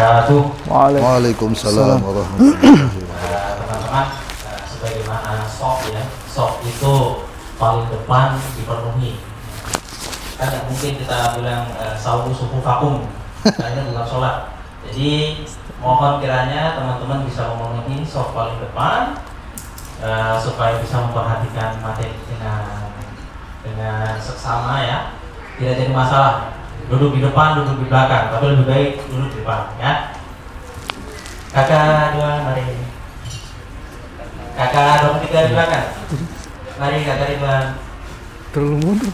wabarakatuh. Waalaikumsalam warahmatullahi wabarakatuh. Teman-teman, sebagaimana soft itu paling depan dipenuhi. Kan nggak mungkin kita bilang sawu suku vakum, karena bukan sholat. Jadi mohon kiranya teman-teman bisa memenuhi soft paling depan supaya bisa memperhatikan materi dengan seksama ya. Tidak jadi masalah. Duduk di depan, duduk di belakang, tapi lebih baik duduk di depan ya. Kakak dua, mari. Kakak dua tiga di belakang. Mari kakak di belakang. Terlalu mundur.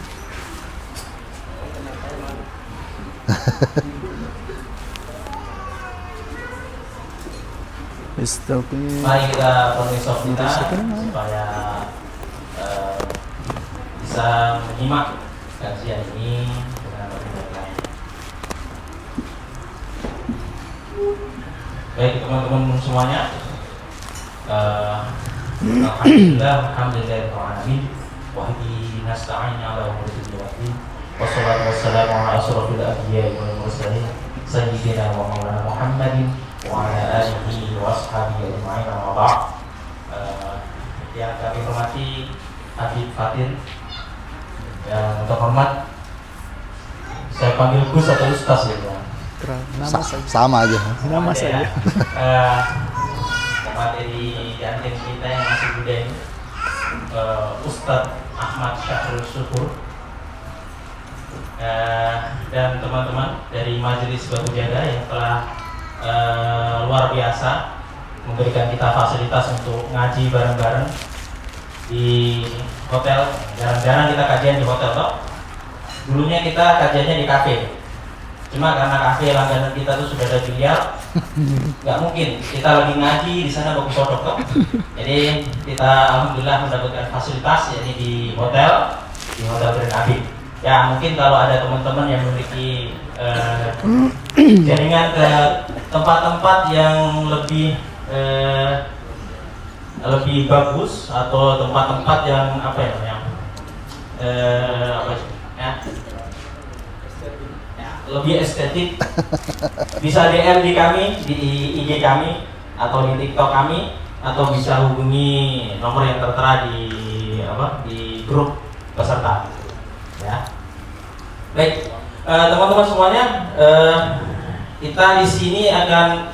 Mari kita penuhi soft kita supaya bisa menyimak kajian ini dengan lebih baik. Baik teman-teman semuanya, alhamdulillahirobbilalamin, wahdi nasta'in ala umuriddin wassalatu wassalamu ala asyrofil anbiya'i wal mursalin sayyidina wa maulana Muhammadin wa ala alihi wa ashabihi ajma'in wa ba'd. Yang kami hormati Habib Fatin, yang terhormat saya panggil Gus atau Ustaz ya? Sama aja. Nama saja. Materi gantian kita yang masih muda ini, Ustadz Ahmad Syahrul Syukur, dan teman-teman dari Majelis Batu Jaga yang telah luar biasa memberikan kita fasilitas untuk ngaji bareng-bareng di hotel. Jarang-jarang kita kajian di hotel toh. Dulunya kita kajiannya di kafe. Cuma karena kafe langganan kita tuh sudah ada biliar, nggak mungkin kita lagi ngaji di sana bagus sodok toh. Jadi kita alhamdulillah mendapatkan fasilitas yakni di hotel Grand Habib. Ya mungkin kalau ada teman-teman yang memiliki jaringan ke tempat-tempat yang lebih bagus atau tempat-tempat yang lebih estetik, bisa DM di kami di IG kami atau di TikTok kami, atau bisa hubungi nomor yang tertera di grup peserta ya. Baik, teman-teman semuanya, kita di sini akan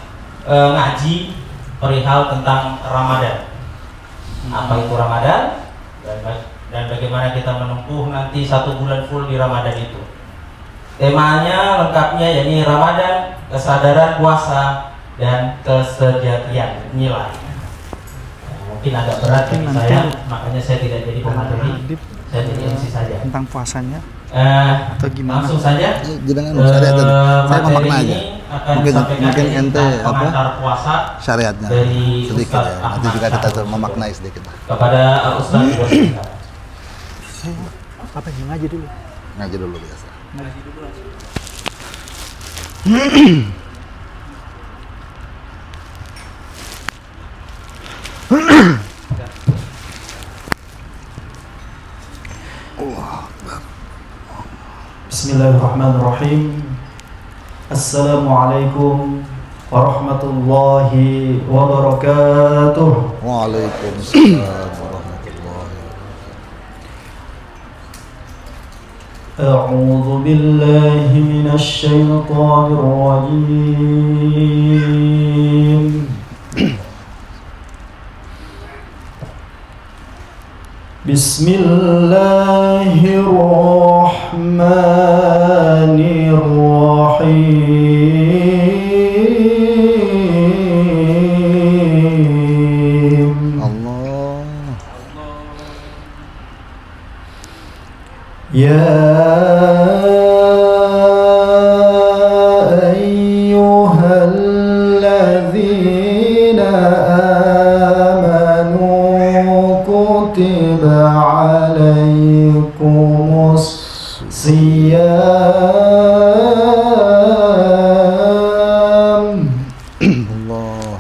ngaji perihal tentang Ramadan. Apa itu Ramadan dan bagaimana kita menempuh nanti 1 bulan full di Ramadan itu. Temanya lengkapnya yakni Ramadan, kesadaran puasa, dan kesejatian nilai. Mungkin agak berat bagi saya, makanya saya tidak jadi pemateri, saya jadi MC saja. Tentang puasanya atau gimana? Langsung saja. Jangan syariat tadi. Saya memakna aja. Mungkin ente puasa syariatnya dari sedikit ya. Nanti juga kita memaknai sedikit. Kepada Ustaz Apa yang ngaji dulu? Ngaji dulu biasa. Ngaji dulu langsung. Bismillahirrahmanirrahim. Assalamualaikum warahmatullahi wabarakatuh. Waalaikumsalam warahmatullahi wabarakatuh. A'udzu billahi minasy syaithanir rajim. Bismillahirrahmanirrahim. Allah. Ya ayyuhalladzina amanu kutiba alaikumus siyam. Allah.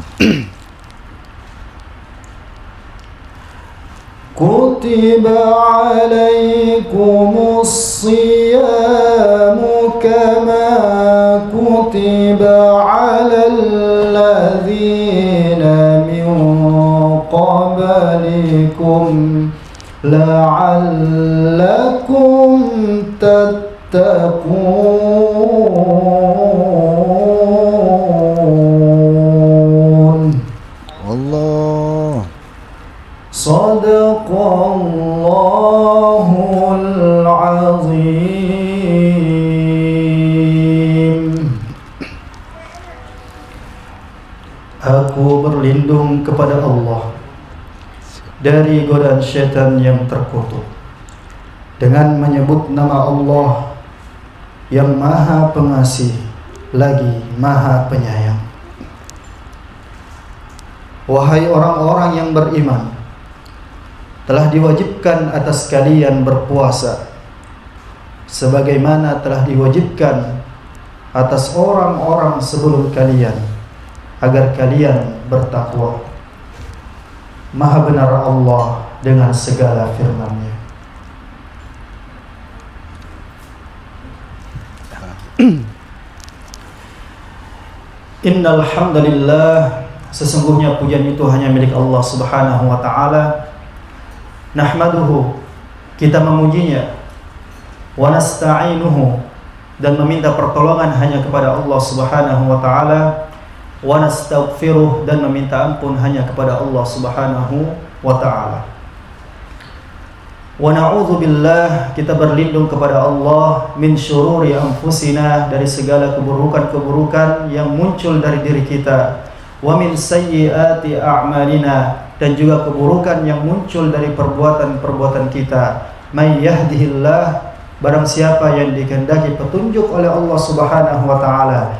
Kutiba alaikumus siyam kama kutiba كتب على الذين من قبلكم لعلكم تتقون. الله. صدق الله العظيم. Aku berlindung kepada Allah dari godaan syaitan yang terkutuk dengan menyebut nama Allah yang Maha Pengasih lagi Maha Penyayang. Wahai orang-orang yang beriman, telah diwajibkan atas kalian berpuasa sebagaimana telah diwajibkan atas orang-orang sebelum kalian, agar kalian bertakwa. Maha benar Allah dengan segala firman-Nya. Innal hamdalillah, sesungguhnya pujian itu hanya milik Allah Subhanahu wa taala. Nahmaduhu, kita memujinya. Wa nasta'inuhu, dan meminta pertolongan hanya kepada Allah Subhanahu wa taala. Wa nastaghfiruh, dan meminta ampun hanya kepada Allah Subhanahu wa taala. Wa na'udzu billah, kita berlindung kepada Allah min syururi anfusina, dari segala keburukan-keburukan yang muncul dari diri kita, wa min sayyiati a'malina, dan juga keburukan yang muncul dari perbuatan-perbuatan kita. May yahdihillah, barang siapa yang dikehendaki petunjuk oleh Allah Subhanahu wa taala,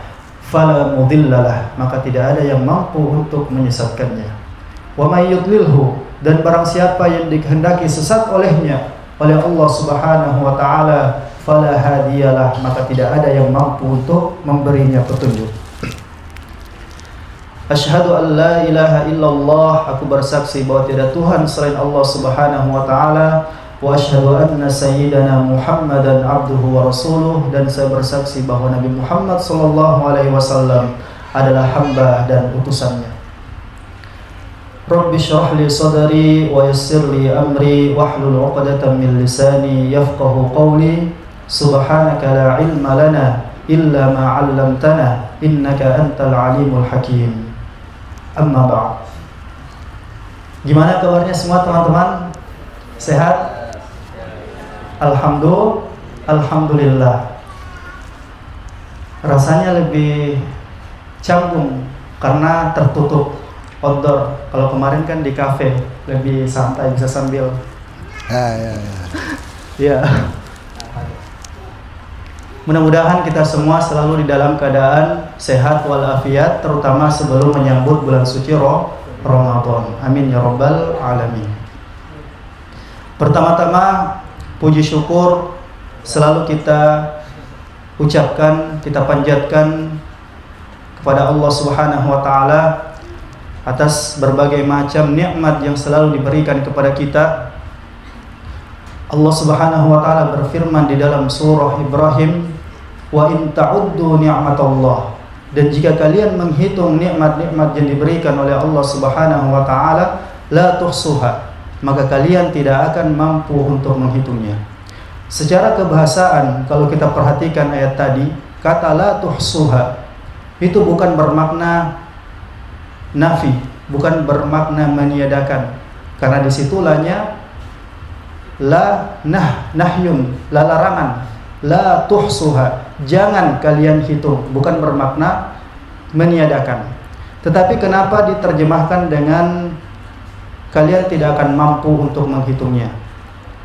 fala mudhillalah, maka tidak ada yang mampu untuk menyesatkannya. Wa may yudlilhu, dan barang siapa yang dikehendaki sesat olehnya, oleh Allah Subhanahu wa taala, fala hadiyalah, maka tidak ada yang mampu untuk memberinya petunjuk. Asyhadu an la ilaha illallah, aku bersaksi bahwa tidak Tuhan selain Allah Subhanahu wa taala, wa asyhadu anna sayyidana Muhammadan abduhu wa rasuluh, dan saya bersaksi bahwa Nabi Muhammad sallallahu alaihi wasallam adalah hamba dan utusannya. Rabbi shrah li sadri wa yassir li amri wahlul 'uqdatam min lisani yafqahu qawli. Subhanaka la ilma lana illa ma 'allamtana innaka antal alimul hakim. Amma ba'd. Gimana kabarnya semua teman-teman? Sehat? Alhamdulillah. Rasanya lebih canggung karena tertutup outdoor. Kalau kemarin kan di kafe lebih santai, bisa sambil ya. Mudah-mudahan kita semua selalu di dalam keadaan sehat walafiat, terutama sebelum menyambut bulan suci Ramadan. Amin ya rabbal alamin. Pertama-tama puji syukur selalu kita ucapkan, kita panjatkan kepada Allah Subhanahu wa taala atas berbagai macam nikmat yang selalu diberikan kepada kita. Allah Subhanahu wa taala berfirman di dalam surah Ibrahim, wa in ta'uddu ni'matallah, dan jika kalian menghitung nikmat-nikmat yang diberikan oleh Allah Subhanahu wa taala, la tuhsuha, maka kalian tidak akan mampu untuk menghitungnya. Secara kebahasaan, kalau kita perhatikan ayat tadi, kata la tuhsuha itu bukan bermakna nafi, bukan bermakna meniadakan, karena disitulahnya la nahyun, la larangan, la tuhsuha, jangan kalian hitung, bukan bermakna meniadakan. Tetapi kenapa diterjemahkan dengan kalian tidak akan mampu untuk menghitungnya?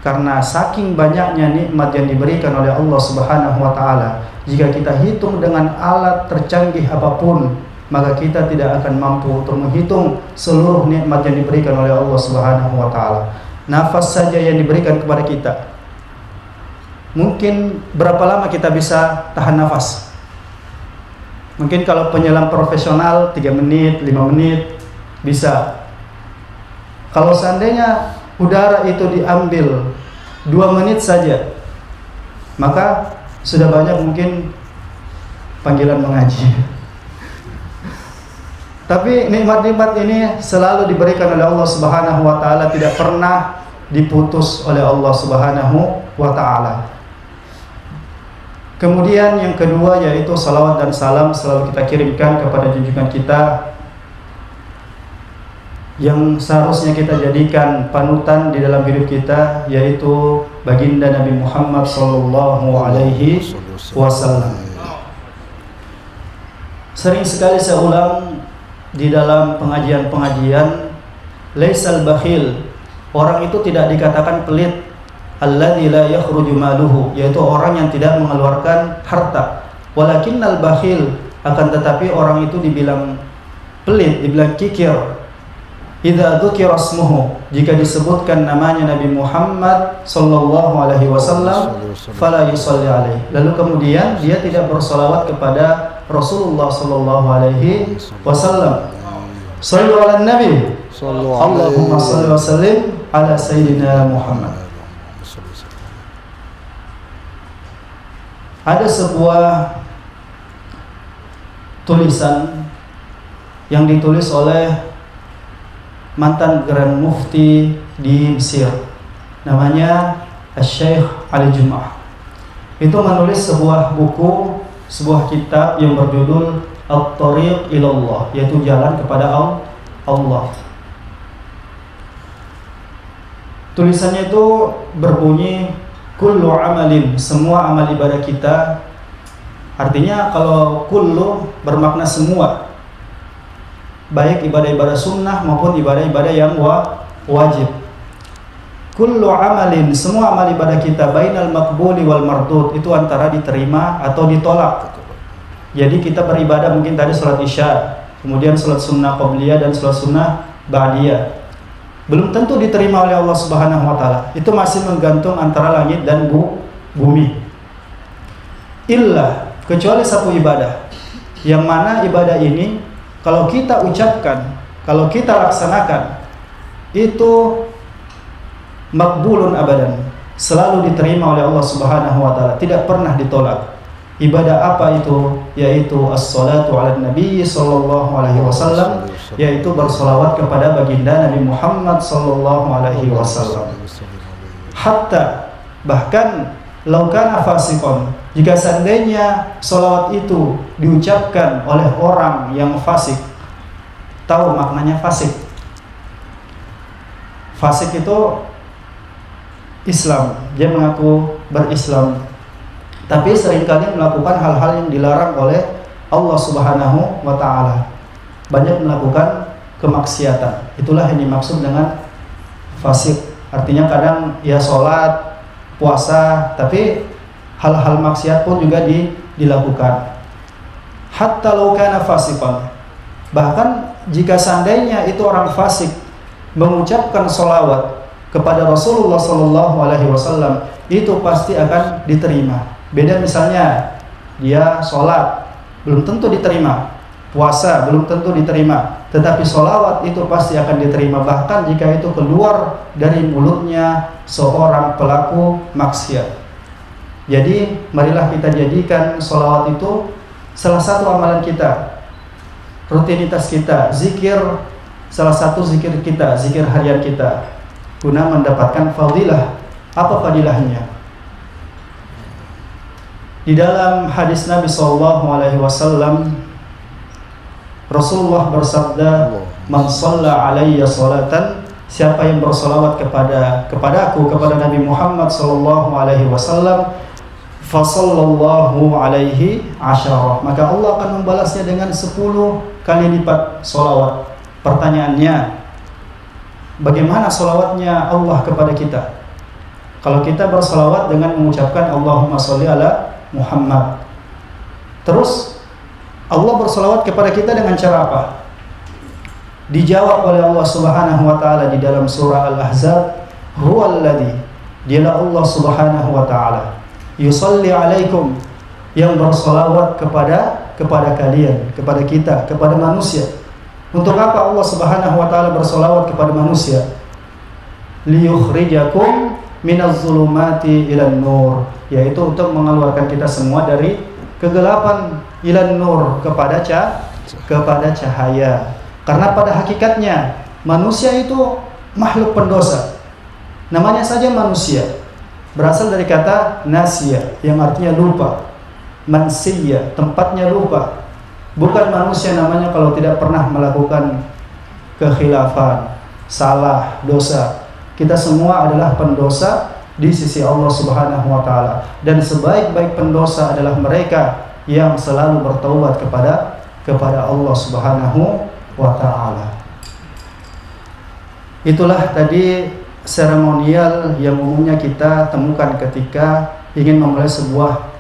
Karena saking banyaknya nikmat yang diberikan oleh Allah Subhanahu wa taala, jika kita hitung dengan alat tercanggih apapun, maka kita tidak akan mampu untuk menghitung seluruh nikmat yang diberikan oleh Allah Subhanahu wa taala. Nafas saja yang diberikan kepada kita, mungkin berapa lama kita bisa tahan nafas? Mungkin kalau penyelam profesional 3 menit, 5 menit bisa. Kalau seandainya udara itu diambil 2 menit saja, maka sudah banyak mungkin panggilan mengaji. Tapi nikmat-nikmat ini selalu diberikan oleh Allah Subhanahu wa taala, tidak pernah diputus oleh Allah Subhanahu wa taala. Kemudian yang kedua yaitu salawat dan salam selalu kita kirimkan kepada junjungan kita yang seharusnya kita jadikan panutan di dalam hidup kita, yaitu baginda Nabi Muhammad sallallahu alaihi wasallam. Sering sekali saya ulang di dalam pengajian-pengajian, laisal bakhil, orang itu tidak dikatakan pelit, alladzi la yakhruju maluhu, yaitu orang yang tidak mengeluarkan harta. Walakinnal bakhil, akan tetapi orang itu dibilang pelit, dibilang kikir, idza dzukira ismuhu, jika disebutkan namanya Nabi Muhammad sallallahu alaihi wasallam, fala yusalli alaihi, lalu kemudian dia tidak bersolawat kepada Rasulullah sallallahu alaihi wasallam. Shallu ala nabi, Allahumma shalli wa sallim ala sayyidina Muhammad. Ada sebuah tulisan yang ditulis oleh mantan Grand Mufti di Mesir, namanya Syekh Ali Jum'ah. Itu menulis sebuah buku, sebuah kitab yang berjudul At-Thariq Ilallah, yaitu jalan kepada Allah. Tulisannya itu berbunyi kullu amalin, semua amal ibadah kita. Artinya kalau kullu bermakna semua, baik ibadah-ibadah sunnah maupun ibadah-ibadah yang wajib. Kullu amalin, semua amal ibadah kita, bainal maqbuli wal mardud, itu antara diterima atau ditolak. Jadi kita beribadah mungkin tadi salat isya, kemudian salat sunnah qabliyah dan salat sunnah ba'diyah, belum tentu diterima oleh Allah Subhanahu wa taala. Itu masih menggantung antara langit dan bumi. Illa, kecuali satu ibadah, yang mana ibadah ini kalau kita ucapkan, kalau kita laksanakan, itu makbulun abadan, selalu diterima oleh Allah Subhanahu wa taala, tidak pernah ditolak. Ibadah apa itu? Yaitu as-salatu ala nabi sallallahu alaihi wasallam, yaitu bersolawat kepada baginda Nabi Muhammad sallallahu alaihi wasallam. Hatta, bahkan laukana fasikon, jika seandainya solawat itu diucapkan oleh orang yang fasik. Tahu maknanya fasik? Fasik itu Islam, dia mengaku berislam, tapi seringkali melakukan hal-hal yang dilarang oleh Allah Subhanahu wa ta'ala. Banyak melakukan kemaksiatan. Itulah yang dimaksud dengan fasik. Artinya kadang ya sholat, puasa, tapi hal-hal maksiat pun juga dilakukan. Hatta law kana fasiqan, bahkan jika seandainya itu orang fasik mengucapkan sholawat kepada Rasulullah sallallahu alaihi wasallam, itu pasti akan diterima. Beda misalnya dia sholat, belum tentu diterima. Puasa belum tentu diterima, tetapi sholawat itu pasti akan diterima, bahkan jika itu keluar dari mulutnya seorang pelaku maksiat. Jadi marilah kita jadikan sholawat itu salah satu amalan kita, rutinitas kita, zikir, salah satu zikir kita, zikir harian kita, guna mendapatkan fadilah. Apa fadilahnya? Di dalam hadis Nabi SAW, Rasulullah bersabda, "Man shalla alayya salatan," siapa yang bersolawat kepadaku, kepada Nabi Muhammad SAW, fa sallallahu alaihi asyara, maka Allah akan membalasnya dengan 10 kali lipat solawat. Pertanyaannya, bagaimana solawatnya Allah kepada kita? Kalau kita bersolawat dengan mengucapkan Allahumma sholli ala Muhammad, terus Allah bersolawat kepada kita dengan cara apa? Dijawab oleh Allah Subhanahu wa taala di dalam surah Al-Ahzab, huwallazi, dialah Allah Subhanahu wa taala, yusalli alaikum, yang bersolawat kepada kalian, kepada kita, kepada manusia. Untuk apa Allah Subhanahu wa taala bersolawat kepada manusia? Liyukhrijakum minaz zulumati ilan nur, yaitu untuk mengeluarkan kita semua dari kegelapan ilan nur, kepada cahaya. Karena pada hakikatnya manusia itu makhluk pendosa. Namanya saja manusia, berasal dari kata nasya yang artinya lupa. Mansiya, tempatnya lupa. Bukan manusia namanya kalau tidak pernah melakukan kekhilafan, salah, dosa. Kita semua adalah pendosa di sisi Allah Subhanahu wa taala, dan sebaik-baik pendosa adalah mereka yang selalu bertaubat kepada Allah Subhanahu wa taala. Itulah tadi seremonial yang umumnya kita temukan ketika ingin memulai sebuah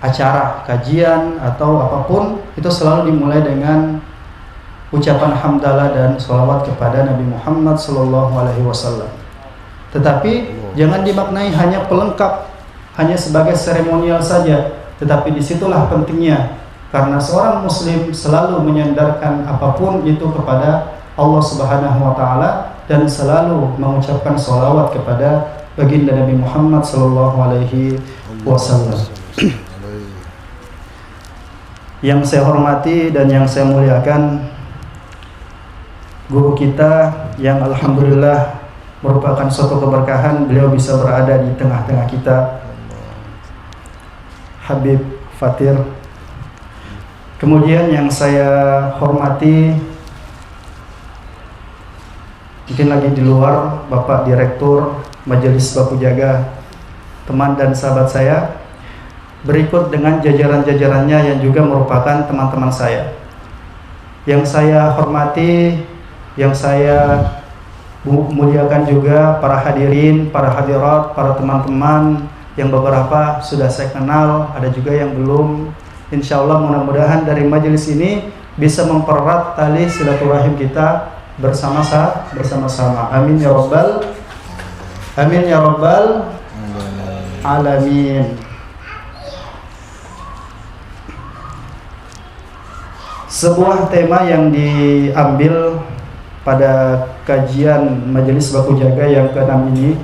acara, kajian atau apapun, itu selalu dimulai dengan ucapan hamdalah dan sholawat kepada Nabi Muhammad SAW. Tetapi jangan dimaknai hanya pelengkap, hanya sebagai seremonial saja. Tetapi disitulah pentingnya, karena seorang muslim selalu menyandarkan apapun itu kepada Allah Subhanahu wa taala dan selalu mengucapkan sholawat kepada baginda Nabi Muhammad SAW. Yang saya hormati dan yang saya muliakan, guru kita yang alhamdulillah merupakan suatu keberkahan beliau bisa berada di tengah-tengah kita, Habib Fatir. Kemudian yang saya hormati, mungkin lagi di luar, Bapak Direktur Majelis Baku Jaga, teman dan sahabat saya. Berikut dengan jajaran-jajarannya yang juga merupakan teman-teman saya. Yang saya hormati, yang saya muliakan juga para hadirin, para hadirat, para teman-teman yang beberapa sudah saya kenal, ada juga yang belum. Insya Allah mudah-mudahan dari majelis ini bisa mempererat tali silaturahim kita bersama-sama. Amin ya rabbal alamin. Sebuah tema yang diambil pada kajian Majelis Baku Jaga yang ke-6 ini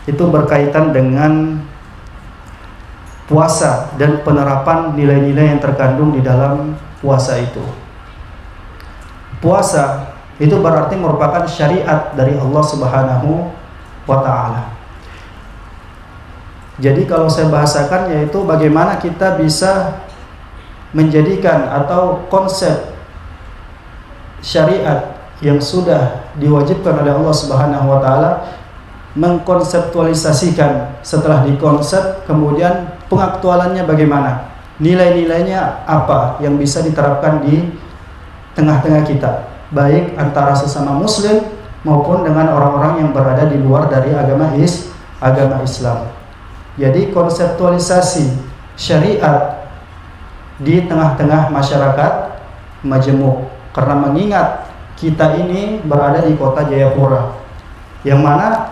itu berkaitan dengan puasa dan penerapan nilai-nilai yang terkandung di dalam puasa itu. Puasa itu berarti merupakan syariat dari Allah Subhanahu wa taala. Jadi kalau saya bahasakan yaitu bagaimana kita bisa menjadikan atau konsep syariat yang sudah diwajibkan oleh Allah Subhanahu wa taala, mengkonseptualisasikan, setelah dikonsep kemudian pengaktualannya bagaimana, nilai-nilainya apa yang bisa diterapkan di tengah-tengah kita, baik antara sesama muslim maupun dengan orang-orang yang berada di luar dari agama Islam. Jadi konseptualisasi syariat di tengah-tengah masyarakat majemuk, karena mengingat kita ini berada di kota Jayapura, yang mana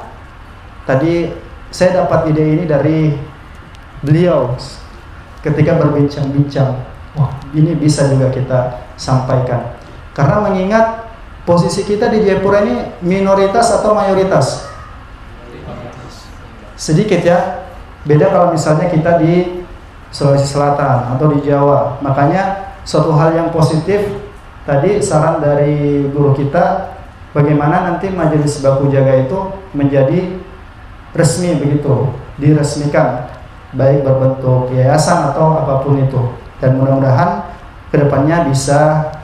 tadi saya dapat ide ini dari beliau ketika berbincang-bincang. Wah, ini bisa juga kita sampaikan, karena mengingat posisi kita di Jayapura ini minoritas atau mayoritas? Sedikit ya, beda kalau misalnya kita di Sulawesi Selatan atau di Jawa. Makanya suatu hal yang positif tadi saran dari guru kita, bagaimana nanti Majelis Baku Jaga itu menjadi resmi begitu, diresmikan, baik berbentuk yayasan atau apapun itu, dan mudah-mudahan kedepannya bisa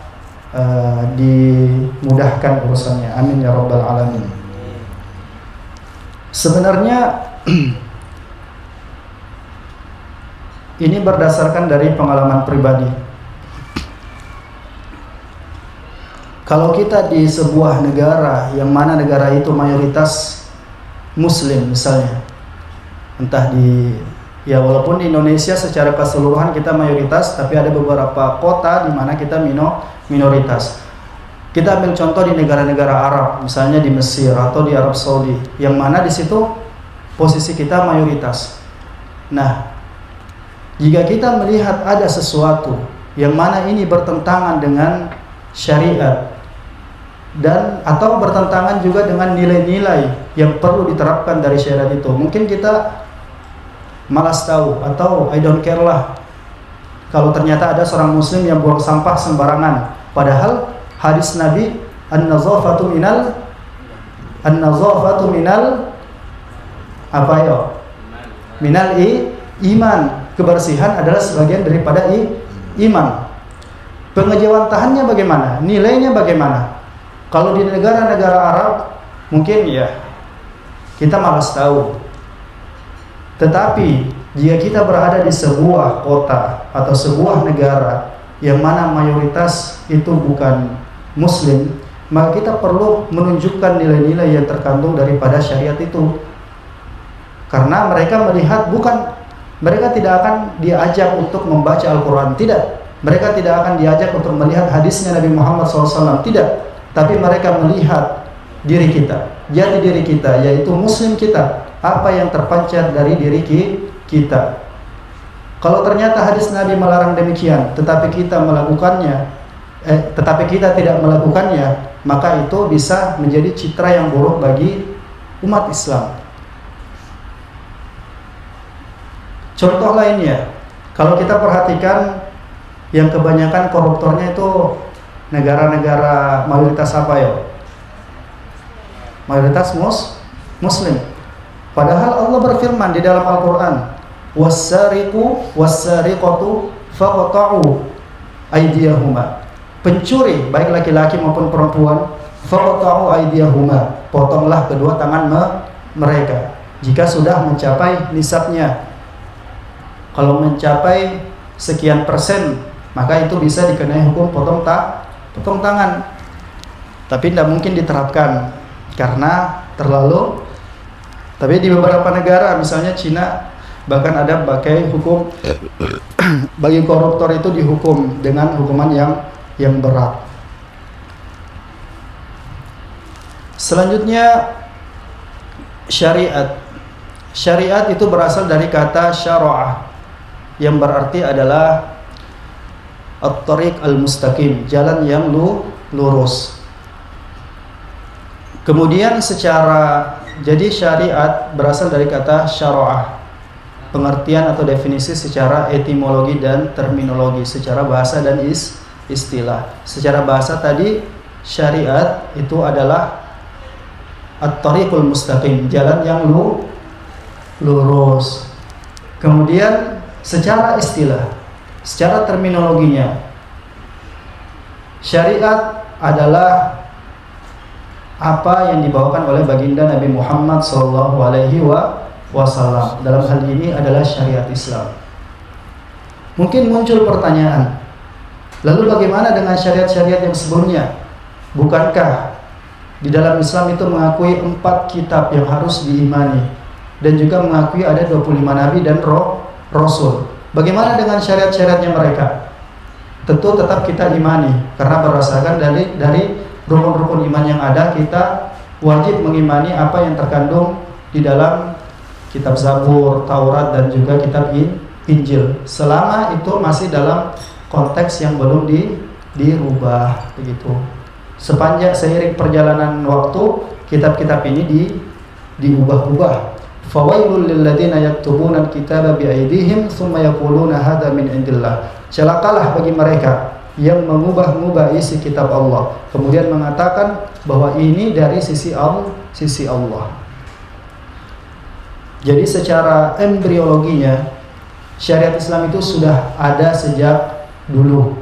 dimudahkan urusannya. Amin ya rabbal alamin. Sebenarnya ini berdasarkan dari pengalaman pribadi. Kalau kita di sebuah negara yang mana negara itu mayoritas muslim misalnya, entah ya walaupun di Indonesia secara keseluruhan kita mayoritas, tapi ada beberapa kota di mana kita minoritas. Kita ambil contoh di negara-negara Arab, misalnya di Mesir atau di Arab Saudi, yang mana di situ posisi kita mayoritas. Nah, jika kita melihat ada sesuatu yang mana ini bertentangan dengan syariat dan atau bertentangan juga dengan nilai-nilai yang perlu diterapkan dari syariat itu, mungkin kita malas tahu atau I don't care lah. kalau ternyata ada seorang muslim yang buang sampah sembarangan. Padahal hadis Nabi an-nazafatu minal apa ya? Minal iman. Kebersihan adalah sebagian daripada iman. Pengejawantahannya bagaimana? Nilainya bagaimana? Kalau di negara-negara Arab mungkin ya kita malas tahu. Tetapi jika kita berada di sebuah kota atau sebuah negara yang mana mayoritas itu bukan muslim, maka kita perlu menunjukkan nilai-nilai yang terkandung daripada syariat itu. Karena mereka melihat mereka tidak akan diajak untuk membaca Al-Quran, tidak. Mereka tidak akan diajak untuk melihat hadisnya Nabi Muhammad SAW, tidak. Tapi mereka melihat diri kita, jati diri kita, yaitu muslim kita, apa yang terpancar dari diri kita. Kalau ternyata hadis Nabi melarang demikian, tetapi kita tidak melakukannya, maka itu bisa menjadi citra yang buruk bagi umat Islam. Contoh lainnya, kalau kita perhatikan yang kebanyakan koruptornya itu negara-negara mayoritas apa ya? Mayoritas muslim. Padahal Allah berfirman di dalam Al-Quran, was-sariqu was-sariqatu faqta'u aydiyahuma. Pencuri baik laki-laki maupun perempuan, faqta'u aydiyahuma, potonglah kedua tangan mereka jika sudah mencapai nisabnya. Kalau mencapai sekian persen, maka itu bisa dikenai hukum potong tangan. Tapi tidak mungkin diterapkan karena terlalu. Tapi di beberapa negara, misalnya Cina, bahkan ada pakai hukum bagi koruptor itu dihukum dengan hukuman yang berat. Selanjutnya syariat. Syariat itu berasal dari kata syara'ah, yang berarti adalah at-tariq al-mustaqim, jalan yang lurus. Kemudian jadi syariat berasal dari kata syara'ah, pengertian atau definisi secara etimologi dan terminologi, secara bahasa dan istilah. Secara bahasa tadi syariat itu adalah at-tariqul mustaqim, jalan yang lurus. Kemudian secara istilah, secara terminologinya, syariat adalah apa yang dibawakan oleh baginda Nabi Muhammad SAW. Dalam hal ini adalah syariat Islam. Mungkin muncul pertanyaan, lalu bagaimana dengan syariat-syariat yang sebelumnya? Bukankah di dalam Islam itu mengakui 4 kitab yang harus diimani, dan juga mengakui ada 25 nabi dan Rasul? Bagaimana dengan syariat-syariatnya mereka? Tentu tetap kita imani, karena berdasarkan dari rukun-rukun iman yang ada, kita wajib mengimani apa yang terkandung di dalam kitab Zabur, Taurat, dan juga kitab Injil, selama itu masih dalam konteks yang belum dirubah begitu. Sepanjang seiring perjalanan waktu, kitab-kitab ini diubah-ubah. Fawailul lil ladzina yaktubuna al-kitaba bi aydihim tsumma yaquluna hadza min indillah. Celakalah bagi mereka yang mengubah-ubah isi kitab Allah, kemudian mengatakan bahwa ini dari sisi Allah. Jadi secara embriologinya syariat Islam itu sudah ada sejak dulu.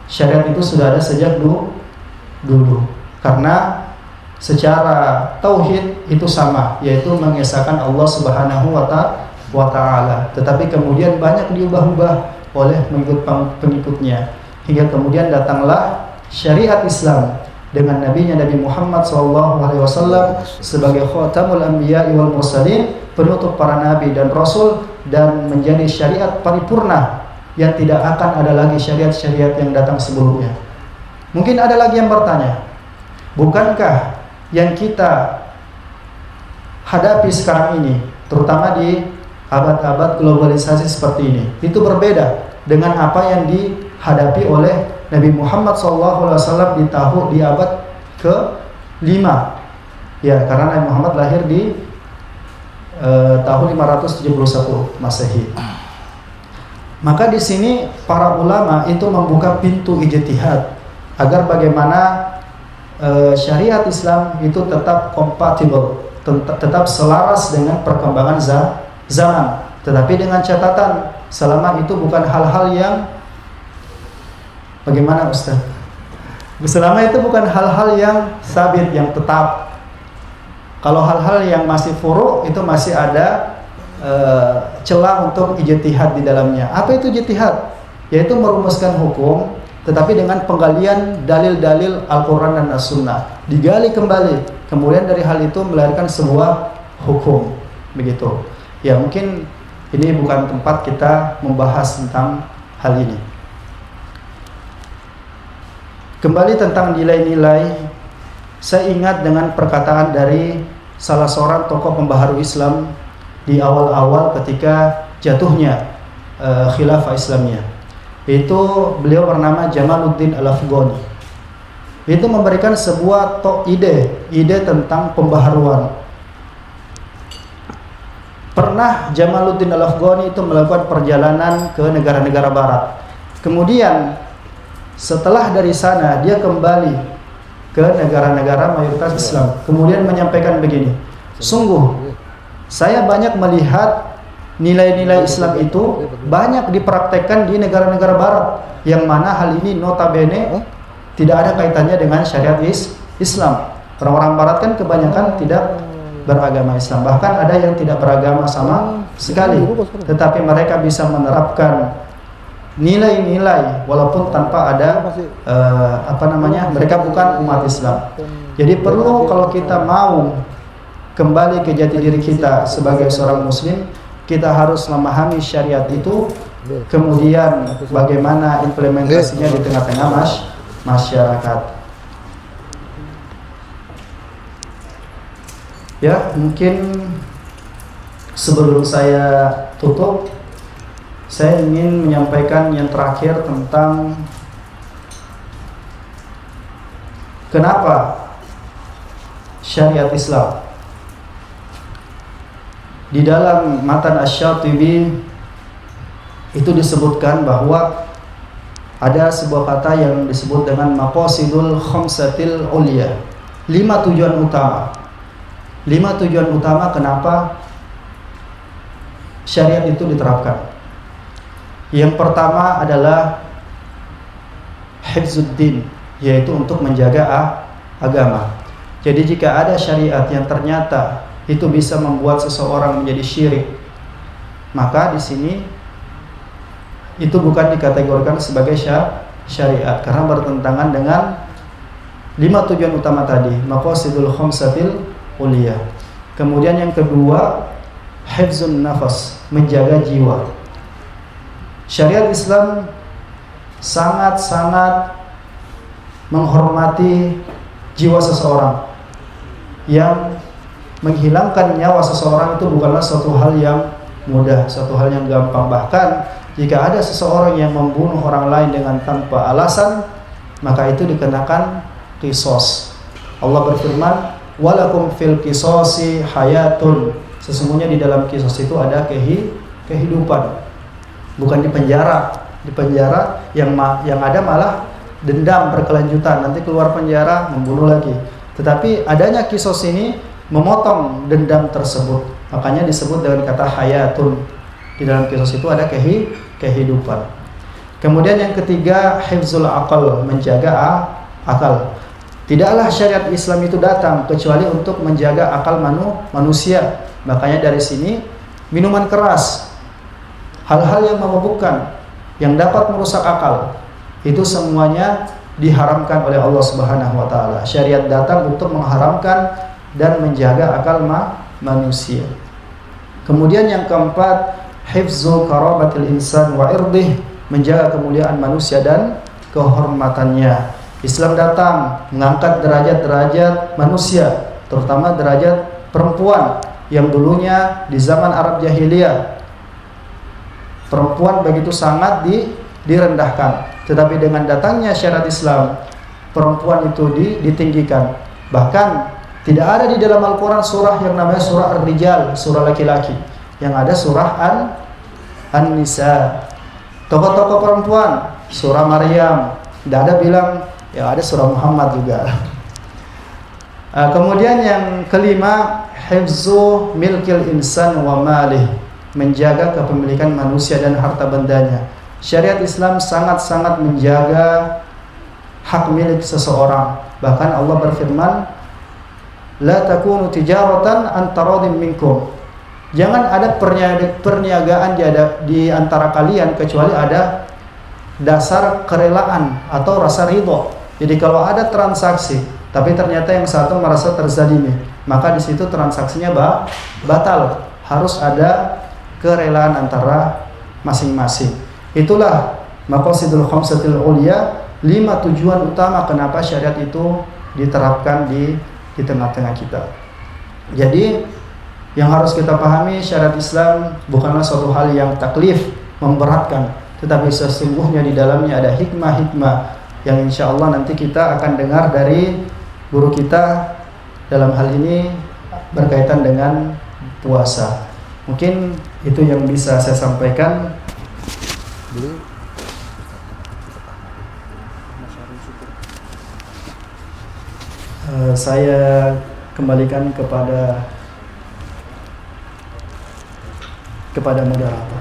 Syariat itu sudah ada sejak dulu. Karena secara tauhid itu sama, yaitu mengesahkan Allah Subhanahu wa taala. Tetapi kemudian banyak diubah-ubah oleh pengikut-pengikutnya, hingga kemudian datanglah syariat Islam dengan nabinya Nabi Muhammad SAW sebagai khatamul anbiya wal mursalin, penutup para nabi dan rasul, dan menjadi syariat paripurna yang tidak akan ada lagi syariat-syariat yang datang sebelumnya. Mungkin ada lagi yang bertanya, bukankah yang kita hadapi sekarang ini, terutama di abad-abad globalisasi seperti ini, itu berbeda dengan apa yang dihadapi oleh Nabi Muhammad SAW di abad ke-5. Ya, karena Nabi Muhammad lahir di tahun 571 Masehi. Maka di sini para ulama itu membuka pintu ijtihad agar bagaimana syariat Islam itu tetap kompatibel, tetap selaras dengan perkembangan zaman. Tetapi dengan catatan, selama itu bukan hal-hal yang bagaimana Ustaz? Selama itu bukan hal-hal yang sabit, yang tetap. Kalau hal-hal yang masih furu' itu masih ada celah untuk ijtihad di dalamnya. Apa itu ijtihad? Yaitu merumuskan hukum, tetapi dengan penggalian dalil-dalil Al-Quran dan As-Sunnah. Digali kembali, kemudian dari hal itu melahirkan sebuah hukum. Begitu. Ya mungkin ini bukan tempat kita membahas tentang hal ini. Kembali tentang nilai-nilai, saya ingat dengan perkataan dari salah seorang tokoh pembaharu Islam di awal-awal ketika jatuhnya khilafah Islamiyah. Itu beliau bernama Jamaluddin Al-Afghani. Itu memberikan sebuah ide tentang pembaharuan. Pernah Jamaluddin Al-Afghani itu melakukan perjalanan ke negara-negara barat. Kemudian setelah dari sana dia kembali ke negara-negara mayoritas Islam. Kemudian menyampaikan begini, sungguh saya banyak melihat nilai-nilai Islam itu banyak dipraktekkan di negara-negara barat, yang mana hal ini notabene tidak ada kaitannya dengan syariat Islam. Orang-orang barat kan kebanyakan tidak beragama Islam, bahkan ada yang tidak beragama sama sekali, tetapi mereka bisa menerapkan nilai-nilai walaupun tanpa ada mereka bukan umat Islam. Jadi perlu, kalau kita mau kembali ke jati diri kita sebagai seorang muslim, kita harus memahami syariat itu, kemudian bagaimana implementasinya di tengah-tengah masyarakat. Ya, mungkin sebelum saya tutup, saya ingin menyampaikan yang terakhir tentang kenapa syariat Islam. Di dalam matan Asy-Syatibi itu disebutkan bahwa ada sebuah kata yang disebut dengan maqasidul khamsatil ulya, 5 tujuan utama. 5 tujuan utama kenapa syariat itu diterapkan. Yang pertama adalah hifzuddin, yaitu untuk menjaga agama. Jadi jika ada syariat yang ternyata itu bisa membuat seseorang menjadi syirik, maka di sini itu bukan dikategorikan sebagai syariat karena bertentangan dengan 5 tujuan utama tadi, maqasidul khamsatil uliyah. Kemudian yang kedua, hifzun nafas, menjaga jiwa. Syariat Islam sangat-sangat menghormati jiwa seseorang. Yang menghilangkan nyawa seseorang itu bukanlah suatu hal yang mudah, suatu hal yang gampang. Bahkan jika ada seseorang yang membunuh orang lain dengan tanpa alasan, maka itu dikenakan qisas. Allah berfirman, walakum fil qisasi hayatun. Sesungguhnya di dalam qisas itu ada kehidupan. Bukan di penjara. Di penjara yang ada malah dendam berkelanjutan, nanti keluar penjara membunuh lagi. Tetapi adanya qisas ini memotong dendam tersebut. Makanya disebut dengan kata hayatun. Di dalam qisas itu ada kehidupan. Kemudian yang ketiga, hifzul aqal, menjaga akal. Tidaklah syariat Islam itu datang kecuali untuk menjaga akal manusia. Makanya dari sini minuman keras, hal-hal yang memabukkan, yang dapat merusak akal, itu semuanya diharamkan oleh Allah Subhanahu wa taala. Syariat datang untuk mengharamkan dan menjaga akal manusia. Kemudian yang keempat, hifzu karabatil insan wa irdih, menjaga kemuliaan manusia dan kehormatannya. Islam datang mengangkat derajat-derajat manusia, terutama derajat perempuan yang dulunya di zaman Arab Jahiliyah perempuan begitu sangat direndahkan. Tetapi dengan datangnya syariat Islam, perempuan itu ditinggikan. Bahkan tidak ada di dalam Al-Quran surah yang namanya surah Ar-Rijal, surah laki-laki. Yang ada surah An-Nisa. Tokoh-tokoh perempuan, surah Maryam, tidak ada bilang, ya ada surah Muhammad juga. Kemudian yang kelima, hifzu milkil insan wa malih, menjaga kepemilikan manusia dan harta bendanya. Syariat Islam sangat-sangat menjaga hak milik seseorang. Bahkan Allah berfirman, la takunu tijaratan an taradin minkum. Jangan ada perniagaan di antara kalian kecuali ada dasar kerelaan atau rasa ridho. Jadi kalau ada transaksi tapi ternyata yang satu merasa terzalimi, maka di situ transaksinya batal. Harus ada kerelaan antara masing-masing. Itulah maqasidul khamsatil ulia, 5 tujuan utama kenapa syariat itu diterapkan di tengah-tengah kita. Jadi yang harus kita pahami, syariat Islam bukanlah suatu hal yang taklif, memberatkan, tetapi sesungguhnya di dalamnya ada hikmah-hikmah yang insya Allah nanti kita akan dengar dari guru kita dalam hal ini berkaitan dengan puasa. Mungkin itu yang bisa saya sampaikan. Saya kembalikan kepada moderator.